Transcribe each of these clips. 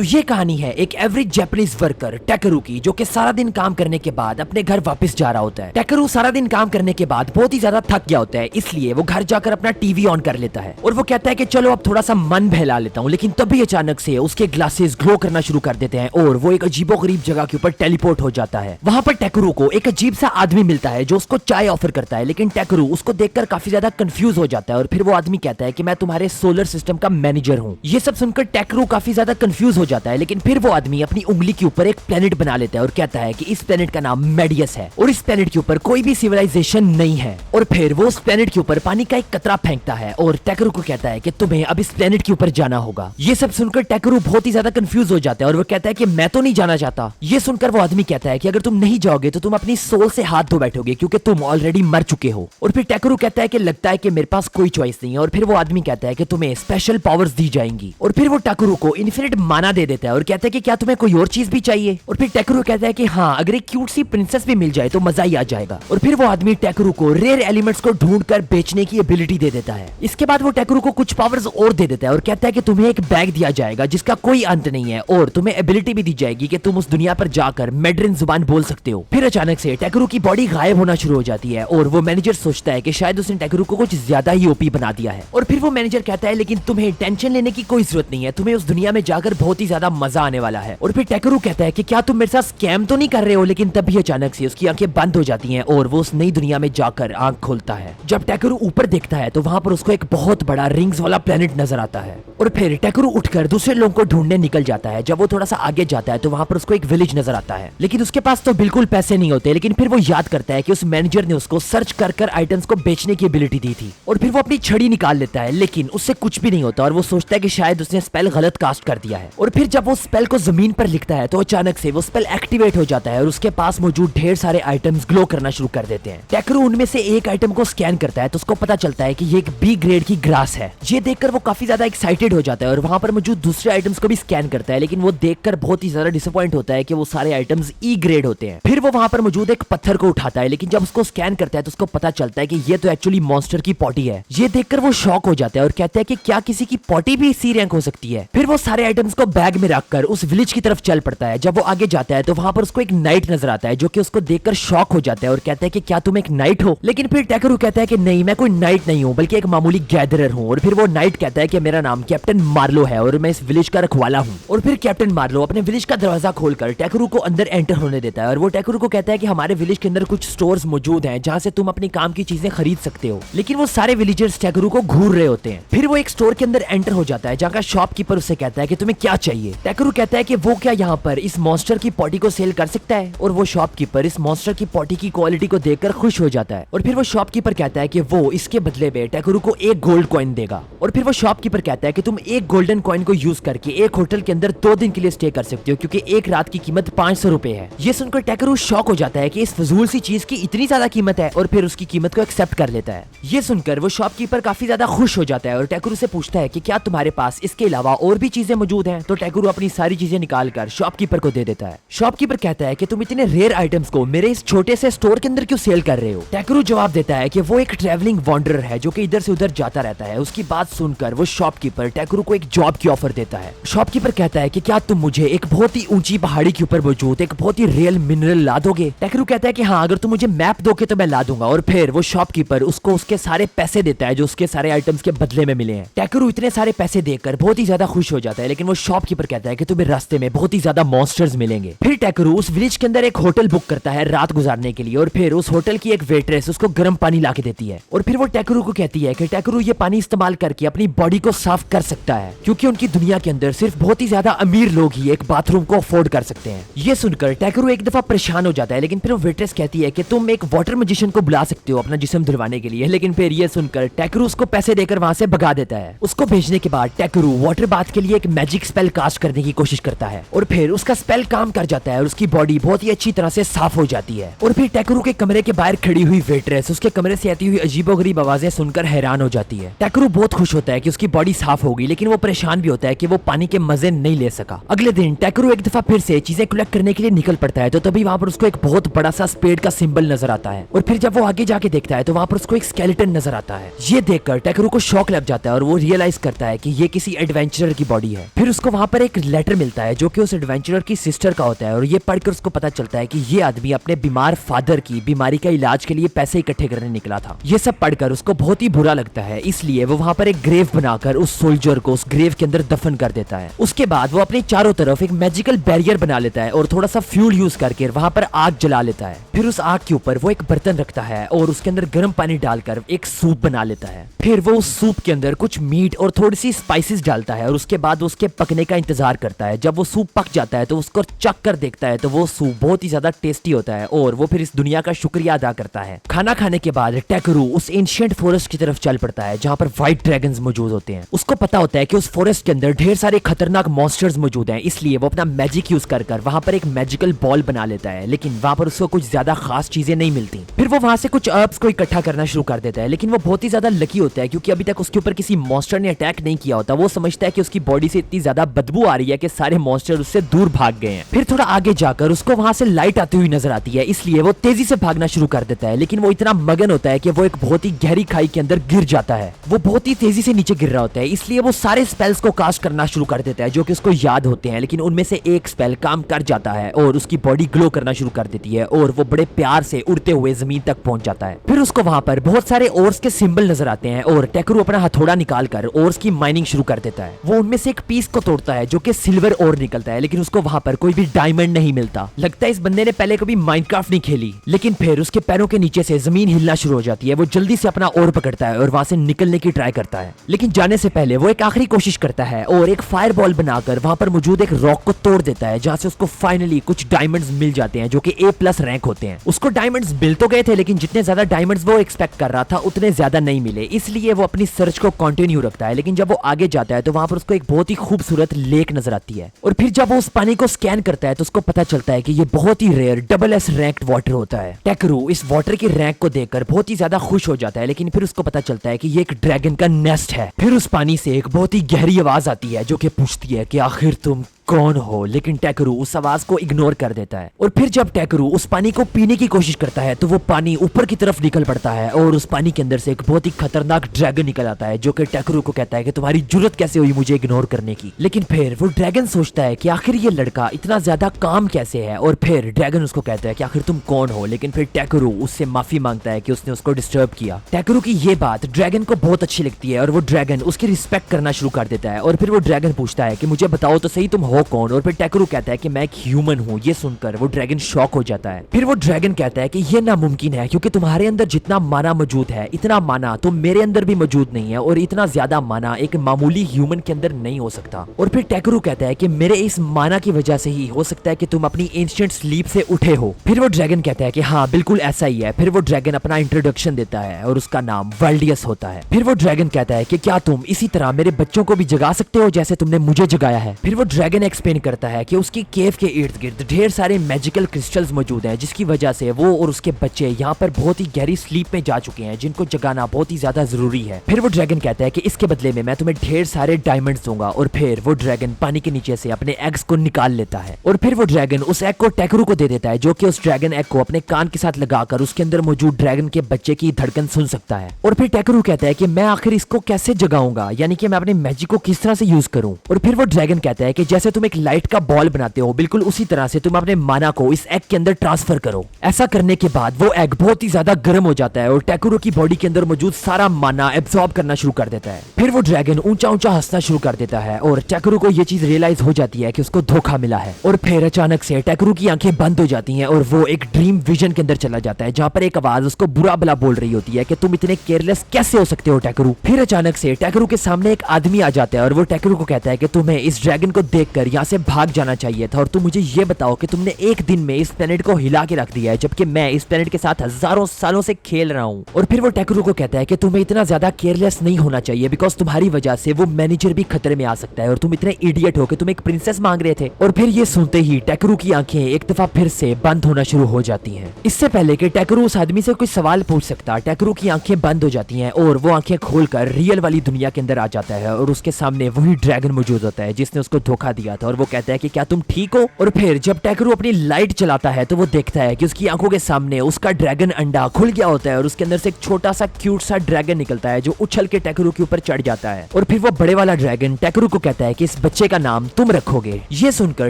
तो ये कहानी है एक एवरेज जापानीज वर्कर टेकरू की, जो कि सारा दिन काम करने के बाद अपने घर वापस जा रहा होता है। टेकरू सारा दिन काम करने के बाद बहुत ही ज्यादा थक गया होता है, इसलिए वो घर जाकर अपना टीवी ऑन कर लेता है और वो कहता है कि चलो अब थोड़ा सा मन बहला लेता हूँ। लेकिन तभी अचानक से उसके ग्लासेस ग्लो करना शुरू कर देते हैं और वो एक अजीबोगरीब जगह के ऊपर टेलीपोर्ट हो जाता है। वहां पर टेकरू को एक अजीब सा आदमी मिलता है जो उसको चाय ऑफर करता है, लेकिन टेकरू उसको देखकर काफी ज्यादा कंफ्यूज हो जाता है और फिर वो आदमी कहता है कि मैं तुम्हारे सोलर सिस्टम का मैनेजर हूँ। ये सब सुनकर टेकरू काफी ज्यादा कंफ्यूज हो जाता है, लेकिन फिर वो आदमी अपनी उंगली के ऊपर एक प्लेनेट बना लेता है और कहता है कि इस प्लेनेट का नाम मेडियस है और इस प्लेनेट के ऊपर कोई भी सिविलाइजेशन नहीं है। और फिर वो उस प्लेनेट के ऊपर पानी का एक कतरा फेंकता है और टेकरू को कहता है कि तुम्हें अब इस प्लेनेट के ऊपर जाना होगा। ये सब सुनकर टेकरू बहुत ही ज्यादा कंफ्यूज हो जाता है और वो कहता है कि मैं तो नहीं जाना चाहता। ये सुनकर वो आदमी कहता है कि अगर तुम नहीं जाओगे तो तुम अपनी सोल से हाथ धो बैठोगे क्योंकि तुम ऑलरेडी मर चुके हो। और फिर टेकरू कहता है कि लगता है कि मेरे पास कोई चॉइस नहीं है। और फिर वो आदमी कहता है कि तुम्हें स्पेशल पावर्स दी जाएंगी और फिर वो टेकरू को इन्फिनिट माना दे देता है और कहता है कि क्या तुम्हें कोई और चीज भी चाहिए। और फिर टेकरू कहता है कि हाँ, अगर एक क्यूट सी प्रिंसेस भी मिल जाए तो मजा ही आ जाएगा। और फिर वो आदमी टेकरू को रेयर एलिमेंट्स को ढूंढकर बेचने की एबिलिटी दे देता है। इसके बाद वो टेकरू को कुछ पावर्स और दे देता है और कहता है कि तुम्हें एक बैग दिया जाएगा जिसका कोई अंत नहीं है और तुम्हें एबिलिटी भी दी जाएगी कि तुम उस दुनिया पर जाकर मैड्रिन जुबान बोल सकते हो। फिर अचानक से टेकरू की बॉडी गायब होना शुरू हो जाती है और वो मैनेजर सोचता है कि शायद उसने टेकरू को कुछ ज्यादा ही ओपी बना दिया है। और फिर वो मैनेजर कहता है लेकिन तुम्हें टेंशन लेने की कोई जरूरत नहीं है, तुम्हें उस दुनिया में जाकर बहुत ही ज्यादा मजा आने वाला है। और फिर टेकरू कहता है कि क्या तुम मेरे साथ स्कैम तो नहीं कर रहे हो। लेकिन तभी अचानक से उसकी आंखें बंद हो जाती हैं और वो उस नई दुनिया में जाकर आंख खोलता है। जब टेकरू ऊपर देखता है तो वहां पर उसको एक बहुत बड़ा रिंग्स वाला प्लेनेट नजर आता है और फिर टेकरू उठकर दूसरे लोगों को ढूंढने निकल जाता है। जब वो थोड़ा सा आगे जाता है तो वहां पर उसको एक विलेज नजर आता है, लेकिन उसके पास तो बिल्कुल पैसे नहीं होते। लेकिन फिर वो याद करता है कि उस मैनेजर ने उसको सर्च कर कर आइटम्स को बेचने की एबिलिटी दी थी। और फिर वो अपनी छड़ी निकाल लेता है, लेकिन उससे कुछ भी नहीं होता और वो सोचता है कि शायद उसने स्पेल गलत कास्ट कर दिया है। और फिर जब वो स्पेल को जमीन पर लिखता है तो अचानक से वो स्पेल एक्टिवेट हो जाता है और उसके पास मौजूद ढेर सारे आइटम्स ग्लो करना शुरू कर देते हैं। टेकरू उनमें से एक आइटम को स्कैन करता है तो उसको पता चलता है कि ये एक बी ग्रेड की ग्रास है। ये देखकर वो काफी ज्यादा एक्साइटेड हो जाता है और वहां पर मौजूद दूसरे आइटम्स को भी स्कैन करता है, लेकिन वो देखकर बहुत ही ज्यादा डिसअपॉइंट होता है कि वो सारे आइटम्स ई ग्रेड होते हैं। फिर वो वहां पर मौजूद एक पत्थर को उठाता है, लेकिन जब उसको स्कैन करता है तो उसको पता चलता है कि ये तो एक्चुअली मॉन्स्टर की पॉटी है। ये देखकर वो शॉक हो जाता है और कहता है कि क्या किसी की पॉटी भी सी रैंक हो सकती है। फिर वो सारे आइटम्स को बैग में रखकर उस विलेज की तरफ चल पड़ता है। जब वो आगे जाता है तो वहां पर उसको एक नाइट नजर आता है जो कि उसको देखकर शॉक हो जाता है और कहता है कि क्या तुम एक नाइट हो। लेकिन फिर टेकरू कहता है कि नहीं, मैं कोई नाइट नहीं हूँ बल्कि एक मामूली गैदरर हूँ। और फिर वो नाइट कहता है कि मेरा नाम कैप्टन मार्लो है और मैं इस विलेज का रखवाला हूँ। और फिर कैप्टन मार्लो अपने विलेज का दरवाजा खोलकर टेकरू को अंदर एंटर होने देता है और वो टेकरू को कहता है कि हमारे विलेज के अंदर कुछ स्टोर्स मौजूद हैं जहाँ से तुम अपनी काम की चीजें खरीद सकते हो। लेकिन वो सारे विलेजर्स टेकरू को घूर रहे होते हैं। फिर वो एक स्टोर के अंदर एंटर हो जाता है जहाँ का शॉपकीपर उससे कहता है कि तुम्हें क्या चाहिए। टेकरू कहता है कि वो क्या यहाँ पर इस मॉन्स्टर की पॉटी को सेल कर सकता है और वो शॉपकीपर इस मॉन्स्टर की पॉटी की क्वालिटी को देखकर खुश हो जाता है। और फिर वो शॉपकीपर कहता है कि वो इसके बदले में टेकरू को एक गोल्ड कॉइन देगा। और फिर वो शॉपकीपर कहता है कि तुम एक गोल्डन कॉइन को यूज करके एक होटल के अंदर 2 दिन के लिए स्टे कर सकते हो क्योंकि एक रात की कीमत 500 रुपए है। ये सुनकर टेकरू शॉक हो जाता है कि इस फजूल सी चीज की इतनी ज्यादा कीमत है और फिर उसकी कीमत को एक्सेप्ट कर लेता है। ये सुनकर वो शॉपकीपर काफी ज्यादा खुश हो जाता है और टेकरू से पूछता है कि क्या तुम्हारे पास इसके अलावा और भी चीजें मौजूद हैं। तो टेकरू अपनी सारी चीजें निकालकर शॉपकीपर को दे देता है। शॉपकीपर कहता है कि तुम इतने रेयर आइटम्स को मेरे इस छोटे से स्टोर के अंदर क्यों सेल कर रहे हो। टेकरू जवाब देता है कि वो एक ट्रैवलिंग वॉन्डरर है जो कि इधर से उधर जाता रहता है। उसकी बात सुनकर वो शॉपकीपर टेकरू को एक जॉब की ऑफर देता है। शॉपकीपर कहता है कि क्या तुम मुझे एक बहुत ही ऊंची पहाड़ी के ऊपर मौजूद एक बहुत ही रियल मिनरल ला दोगे। टेकरू कहता है कि हाँ, अगर तुम मुझे मैप दोगे तो मैं ला दूंगा। और फिर वो शॉपकीपर उसको उसके सारे पैसे देता है जो उसके सारे आइटम्स के बदले में मिले हैं। टेकरू इतने सारे पैसे देखकर बहुत ही ज्यादा खुश हो जाता है, लेकिन वो शॉपकीपर कहता है कि तुम्हें रास्ते में बहुत ही ज्यादा मॉन्स्टर्स मिलेंगे। फिर टेकरू उस विलेज के अंदर एक होटल बुक करता है रात गुजारने के लिए और फिर उस होटल की एक वेट्रेस उसको गर्म पानी ला के देती है। और फिर वो टेकरू को कहती है कि टेकरू ये पानी इस्तेमाल करके अपनी बॉडी को साफ कर सकता है क्योंकि उनकी दुनिया के अंदर सिर्फ बहुत ही ज्यादा अमीर लोग ही एक बाथरूम को अफोर्ड कर सकते हैं। ये सुनकर टेकरू एक दफा परेशान हो जाता है, लेकिन फिर वो वेट्रेस कहती है कि तुम एक वाटर मैजिशियन को बुला सकते हो अपना जिस्म धुलवाने के लिए। लेकिन फिर ये सुनकर टेकरू उसको पैसे देकर वहां से भगा देता है। उसको भेजने के बाद टेकरू वाटर बाथ के लिए एक मैजिक स्पेल कास्ट करने की कोशिश करता है और फिर उसका स्पेल काम कर जाता है और उसकी बॉडी बहुत ही अच्छी तरह से साफ हो जाती है। और फिर टेकरू के कमरे के बाहर खड़ी हुई वेट्रेस उसके कमरे से आती हुई अजीबोगरीब आवाजें सुनकर हैरान हो जाती है। टेकरू बहुत खुश होता है कि उसकी बॉडी साफ हो गई, लेकिन वो परेशान भी होता है कि वो पानी के मजे नहीं ले सका। अगले दिन टेकरू एक दफा फिर से चीजें कलेक्ट करने के लिए निकल पड़ता है तो तभी वहां पर उसको एक बहुत बड़ा सा स्पेड का सिंबल नजर आता है। और फिर जब वो आगे जाके देखता है तो वहां पर उसको एक स्केलेटन नजर आता है। ये देखकर टेकरू को शॉक लग जाता है और वो रियलाइज करता है कि ये किसी एडवेंचरर की बॉडी है। फिर उसको वहां पर एक लेटर मिलता है जो कि उस एडवेंचरर की सिस्टर का होता है और ये पढ़कर उसको पता चलता है कि ये आदमी अपने बीमार फादर की बीमारी का इलाज के लिए पैसे इकट्ठे करने निकला था। ये सब पढ़कर उसको बहुत ही बुरा लगता है, इसलिए वो वहाँ पर एक ग्रेव बनाकर उस सोल्जर को उस ग्रेव के अंदर दफन कर देता है। उसके बाद वो अपने चारों तरफ एक मैजिकल बैरियर बना लेता है और थोड़ा सा फ्यूल यूज करके वहाँ पर आग जला लेता है। फिर उस आग के ऊपर वो एक बर्तन रखता है और उसके अंदर गर्म पानी डालकर एक सूप बना लेता है। फिर वो उस सूप के अंदर कुछ मीट और थोड़ी सी स्पाइसेस डालता है और उसके बाद वो उसके पकने का इंतजार करता है। जब वो सूप पक जाता है तो उसको चख कर देखता है तो वो सूप बहुत ही ज्यादा टेस्टी होता है और वो फिर इस दुनिया का शुक्रिया अदा करता है। खाना खाने के बाद टेकरू उस एंशिएंट फॉरेस्ट की तरफ चल पड़ता है जहाँ पर व्हाइट ड्रैगन्स मौजूद होते हैं। उसको पता होता है कि उस फॉरेस्ट के अंदर ढेर सारे खतरनाक मॉन्स्टर्स मौजूद हैं, इसलिए वो अपना मैजिक यूज कर वहाँ पर एक मैजिकल बॉल बना लेता है, लेकिन वहाँ पर उसको कुछ ज्यादा खास चीजें नहीं मिलती। फिर वो वहाँ से कुछ अर्ब्स को इकट्ठा करना शुरू कर देता है, लेकिन वो बहुत ही ज्यादा लकी होता है क्योंकि अभी तक उसके ऊपर किसी मॉन्स्टर ने अटैक नहीं किया होता। वो समझता है कि उसकी बॉडी से इतनी ज्यादा बदबू आ रही है कि सारे मॉन्स्टर उससे दूर भाग गए हैं। फिर थोड़ा आगे जाकर उसको वहाँ से लाइट आती हुई नजर आती है, इसलिए वो तेजी से भागना शुरू कर देता है, लेकिन वो इतना मगन होता है कि वो एक बहुत ही गहरी खाई के अंदर गिर जाता है। वो बहुत ही तेजी से नीचे गिर रहा होता है, इसलिए वो सारे स्पेल्स को कास्ट करना शुरू कर देता है जो कि उसको याद होते हैं, लेकिन उनमें से एक स्पेल काम कर जाता है और उसकी बॉडी ग्लो करना शुरू कर देती है और वो बड़े प्यार से उड़ते हुए जमीन तक पहुंच जाता है। फिर उसको वहां पर बहुत सारे ओर्स के सिंबल नजर आते हैं और टेकरू अपना हथौड़ा निकालकर ओर्स की माइनिंग शुरू कर देता है। वो उनमें से एक पीस को तोड़ता है जो कि सिल्वर ओर निकलता है, लेकिन उसको वहां पर कोई भी डायमंड नहीं मिलता। लगता है इस बंदे ने पहले कभी माइनक्राफ्ट नहीं खेली। लेकिन फिर उसके पैरों के नीचे से जमीन हिलना शुरू हो जाती है। वो जल्दी से अपना ओर पकड़ता है और वहां से निकलने की ट्राई करता है, लेकिन जाने से पहले वो एक आखिरी कोशिश करता है और एक फायर बॉल बनाकर वहां पर मौजूद एक रॉक को तोड़ देता है, जहां से उसको फाइनली कुछ डायमंड्स मिल जाते हैं जो कि A+ रैंक होते हैं। उसको डायमंड्स मिल तो गए थे, लेकिन जितने ज्यादा डायमंड्स वो एक्सपेक्ट कर रहा था उतने ज्यादा नहीं मिले, इसलिए वो अपनी सर्च को कंटिन्यू रखता है। लेकिन जब वो आगे जाता है तो वहां पर उसको एक बहुत ही खूबसूरत लेक नजर आती है और फिर जब वो उस पानी को स्कैन करता है तो उसको पता चलता है कि ये बहुत ही रेयर SS रैंक्ड वाटर होता है। टेकरू इस वाटर की रैंक को देखकर बहुत ही ज्यादा खुश हो जाता है, लेकिन फिर उसको पता चलता है कि ये एक ड्रैगन का नेस्ट है। फिर उस पानी से एक बहुत ही गहरी आवाज आती है जो कि पूछती है कि आखिर तुम कौन हो, लेकिन टेकरू उस आवाज को इग्नोर कर देता है। और फिर जब टेकरू उस पानी को पीने की कोशिश करता है तो वो पानी ऊपर की तरफ निकल पड़ता है और उस पानी के अंदर से एक बहुत ही खतरनाक ड्रैगन निकल आता है जो कि टेकरू को कहता है कि तुम्हारी जरूरत कैसे हुई मुझे इग्नोर करने की। लेकिन फिर वो ड्रैगन सोचता है कि आखिर ये लड़का इतना ज्यादा काम कैसे है, और फिर ड्रैगन उसको कहता है कि आखिर तुम कौन हो। लेकिन फिर टेकरू उससे माफी मांगता है कि उसने उसको डिस्टर्ब किया। टेकरू की ये बात ड्रैगन को बहुत अच्छी लगती है और वो ड्रैगन उसकी रिस्पेक्ट करना शुरू कर देता है। और फिर वो ड्रैगन पूछता है कि मुझे बताओ तो सही तुम हो कौन, और फिर टेकरू कहता है कि मैं एक ह्यूमन हूँ। ये सुनकर वो ड्रैगन शॉक हो जाता है। फिर वो ड्रैगन कहता है कि ये नामुमकिन है क्योंकि तुम्हारे अंदर जितना माना मौजूद है इतना माना तो मेरे अंदर भी मौजूद नहीं है, और इतना ज्यादा माना एक मामूली ह्यूमन के अंदर नहीं हो सकता। और फिर टेकरू कहता है कि मेरे इस माना की वजह से ही हो सकता है कि तुम अपनी एंशिएंट स्लीप से उठे हो। फिर वो ड्रैगन कहता है कि हाँ बिल्कुल ऐसा ही है। फिर वो ड्रैगन अपना इंट्रोडक्शन देता है और उसका नाम वर्ल्डियस होता है। फिर वो ड्रैगन कहता है कि क्या तुम इसी तरह मेरे बच्चों को भी जगा सकते हो जैसे तुमने मुझे जगाया है। फिर वो ड्रैगन एक्सप्लेन करता है कि उसकी केव के इर्द गिर्द ढेर सारे मैजिकल क्रिस्टल्स मौजूद हैं, जिसकी वजह से वो और उसके बच्चे यहाँ पर बहुत ही गहरी स्लीप में जा चुके हैं, जिनको जगाना बहुत ही ज्यादा जरूरी है। फिर वो ड्रैगन कहता है कि इसके बदले में मैं तुम्हें ढेर सारे डायमंड्स दूंगा। और फिर वो ड्रैगन पानी के नीचे से अपने एग्स को निकाल लेता है और फिर वो ड्रैगन उस एग को टेकरू को दे देता है, जो कि उस ड्रैगन एग को अपने कान के साथ लगाकर उसके अंदर मौजूद ड्रैगन के बच्चे की धड़कन सुन सकता है। और फिर टेकरू कहता है कि मैं आखिर इसको कैसे जगाऊंगा, यानी कि मैं अपने मैजिक को किस तरह से यूज करूं। और फिर वो ड्रैगन कहता है कि जैसे तुम एक लाइट का बॉल बनाते हो बिल्कुल उसी तरह से तुम अपने माना को इस एग के अंदर ट्रांसफर करो। ऐसा करने के बाद वो एग बहुत ही ज्यादा गर्म हो जाता है और टेकरू की बॉडी के अंदर मौजूद सारा माना एब्सॉर्ब करना शुरू कर देता है। फिर वो ड्रैगन ऊंचा ऊंचा हंसना शुरू कर देता है और टेकरू को ये चीज रियलाइज हो जाती है कि उसको धोखा मिला है। और फिर अचानक से टेकरू की आंखें बंद हो जाती हैं और वो एक ड्रीम विजन के अंदर चला जाता है, जहाँ पर एक आवाज उसको बुरा भला बोल रही होती है कि तुम इतने केयरलेस कैसे हो सकते हो टेकरू। फिर अचानक से टेकरू के सामने एक आदमी आ जाता है और वो टेकरू को कहता है कि तुम्हें इस ड्रैगन को देखकर यहाँ से भाग जाना चाहिए था, और तुम मुझे ये बताओ कि तुमने एक दिन में इस प्लेनेट को हिला के रख दिया है, जबकि मैं इस प्लेनेट के साथ हजारों सालों से खेल रहा हूँ। और फिर वो टेकरू को कहता है कि तुम्हें इतना ज्यादा केयरलेस नहीं होना चाहिए, बिकॉज तुम्हारी वजह से वो मैनेजर भी खतरे में आ सकता है, और तुम इतने इडियट हो कि तुम एक प्रिंसेस मांग रहे थे। और फिर ये सुनते ही टेकरू की आंखें एक दफा फिर से बंद होना शुरू हो जाती हैं। इससे पहले कि टेकरू उस आदमी से कोई सवाल पूछ सकता, टेकरू की आंखें बंद हो जाती हैं और वो आंखें खोलकर रियल वाली दुनिया के अंदर आ जाता है और उसके सामने वही ड्रैगन मौजूद होता है जिसने उसको धोखा दिया था, और वो कहता है कि क्या तुम ठीक हो। और फिर जब टेकरू अपनी लाइट चलाता है तो वो देखता है कि उसकी आंखों के सामने उसका ड्रैगन अंडा खुल गया होता है और उसके अंदर से एक छोटा सा क्यूट सा ड्रैगन निकलता है जो उछल के टेकरू के ऊपर चढ़ जाता है। और फिर वो बड़े वाला ड्रैगन टेकरू को कहता है कि इस बच्चे का नाम तुम रखोगे। ये सुनकर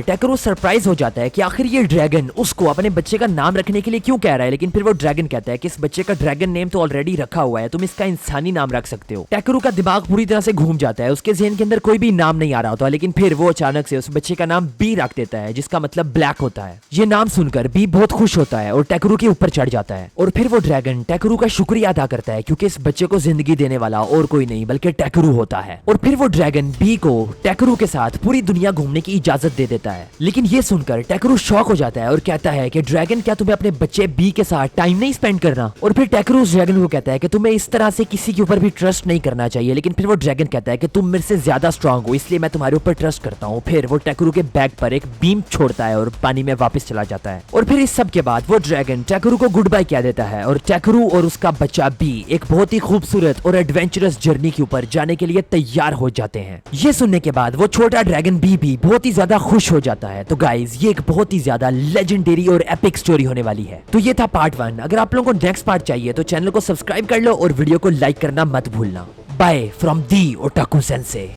टेकरू सरप्राइज हो जाता है कि आखिर ये ड्रैगन उसको अपने बच्चे का नाम रखने के लिए क्यों कह रहा है, लेकिन फिर वो ड्रैगन कहता है कि इस बच्चे का ड्रैगन नेम तो ऑलरेडी रखा हुआ है, तुम इसका इंसानी नाम रख सकते हो। टेकरू का दिमाग पूरी तरह से घूम जाता है, उसके ज़हन के अंदर कोई भी नाम नहीं आ रहा होता, लेकिन फिर वो अचानक से उस बच्चे का नाम बी रख देता है जिसका मतलब ब्लैक होता है। ये नाम सुनकर बी बहुत खुश होता है और टेकरू के ऊपर चढ़ जाता है। और फिर वो ड्रैगन टेकरू का शुक्रिया अदा करता है क्योंकि इस बच्चे को जिंदगी देने वाला और कोई नहीं बल्कि टेकरू होता है। और फिर वो ड्रैगन बी को टेकरू के साथ पूरी दुनिया घूमने की इजाजत दे देता है। लेकिन ये सुनकर टेकरू शॉक हो जाता है और कहता है कि ड्रैगन, क्या तुम्हें अपने बच्चे बी के साथ टाइम नहीं स्पेंड करना? और फिर टेकरू उस ड्रैगन को कहता है कि तुम्हें इस तरह से किसी के ऊपर भी ट्रस्ट नहीं करना चाहिए। लेकिन फिर वो ड्रैगन कहता है कि तुम मेरे से ज्यादा स्ट्रांग हो, इसलिए मैं तुम्हारे ऊपर ट्रस्ट करता हूँ। फिर वो टेकरू के बैग पर एक बीम छोड़ता है और पानी में वापस चला जाता है। और फिर इस सब के बाद वो ड्रैगन टेकरू को गुड बाय कह देता है और टेकरू और उसका बच्चा बी एक बहुत ही खूबसूरत और एडवेंचरस जर्नी के ऊपर जाने के लिए तैयार हो जाते हैं। ये सुनने के बाद वो छोटा ड्रैगन बी भी बहुत ही ज्यादा खुश हो जाता है। तो गाइज, ये एक बहुत ही ज्यादा लेजेंडरी और एपिक स्टोरी होने वाली है। तो ये था पार्ट 1। अगर आप लोगों को नेक्स्ट पार्ट चाहिए तो चैनल को सब्सक्राइब कर लो और वीडियो को लाइक करना मत भूलना। Bye from the Otaku sense.